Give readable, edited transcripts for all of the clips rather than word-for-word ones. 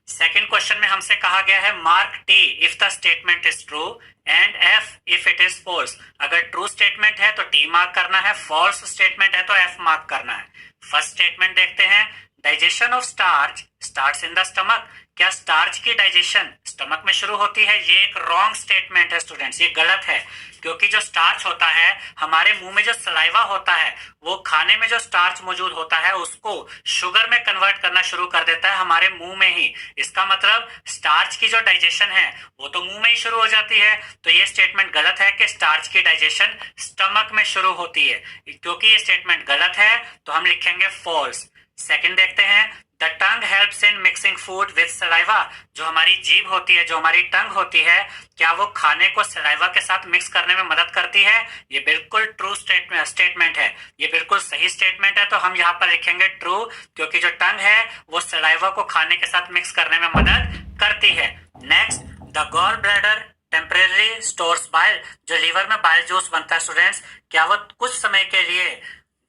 Second question में हमसे कहा गया है mark T if the statement is true and F if it is false. अगर ट्रू स्टेटमेंट है तो टी मार्क करना है, फॉल्स स्टेटमेंट है तो एफ मार्क करना है। फर्स्ट स्टेटमेंट देखते हैं, digestion of starch starts in the stomach. क्या स्टार्च की डाइजेशन स्टमक में शुरू होती है? ये एक रॉन्ग स्टेटमेंट है स्टूडेंट्स, ये गलत है, क्योंकि जो स्टार्च होता है हमारे मुंह में जो सलाइवा होता है वो खाने में जो स्टार्च मौजूद होता है उसको शुगर में कन्वर्ट करना शुरू कर देता है हमारे मुंह में ही। इसका मतलब स्टार्च की जो डाइजेशन है वो तो मुंह में ही शुरू हो जाती है। तो ये स्टेटमेंट गलत है कि स्टार्च की डाइजेशन स्टमक में शुरू होती है। क्योंकि ये स्टेटमेंट गलत है तो हम लिखेंगे फॉल्स। सेकंड देखते हैं, the tongue helps in mixing food with saliva. जो हमारी जीभ होती है, जो हमारी टंग होती है, क्या वो खाने को सलाइवा के साथ मिक्स करने में मदद करती है? ये बिल्कुल ट्रू स्टेटमेंट है, ये बिल्कुल सही स्टेटमेंट है। तो हम यहाँ पर लिखेंगे ट्रू, क्योंकि जो टंग है वो सलाइवा को खाने के साथ मिक्स करने में मदद करती है। Next, the gall bladder temporary stores bile. जो लीवर में बाइल जूस बनता है स्टूडेंट्स, क्या वो कुछ समय के लिए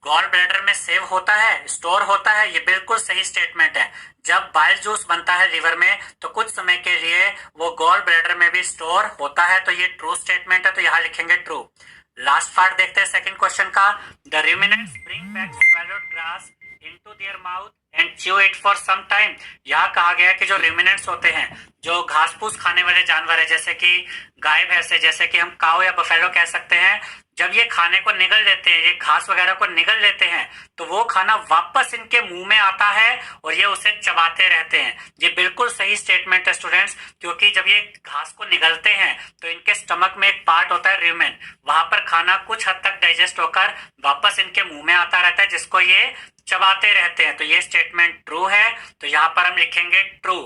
गॉल ब्लैडर में सेव होता है, स्टोर होता है? ये बिल्कुल सही स्टेटमेंट है। जब बाइल जूस बनता है लीवर में तो कुछ समय के लिए वो गॉल ब्लैडर में भी स्टोर होता है। तो ये ट्रू स्टेटमेंट है, तो यहाँ लिखेंगे ट्रू। लास्ट पार्ट देखते हैं सेकंड क्वेश्चन का, the ruminants bring back swallowed grass into their mouth and chew it for some time। यहाँ कहा गया कि जो ruminants होते हैं, जो घास फूस खाने वाले जानवर है, जैसे कि गाय भैंस है, जैसे कि हम काऊ या बफेलो कह सकते हैं, जब ये खाने को निगल लेते हैं, ये घास वगैरह को निगल लेते हैं, तो वो खाना वापस इनके मुंह में आता है और ये उसे चबाते रहते हैं। ये बिल्कुल सही स्टेटमेंट है स्टूडेंट्स, क्योंकि जब ये घास को निगलते हैं तो इनके स्टमक में एक पार्ट होता है रूमेन, वहां पर खाना कुछ हद तक डाइजेस्ट होकर वापस इनके मुंह में आता रहता है, जिसको ये चबाते रहते हैं। तो ये स्टेटमेंट ट्रू है, तो यहाँ पर हम लिखेंगे ट्रू।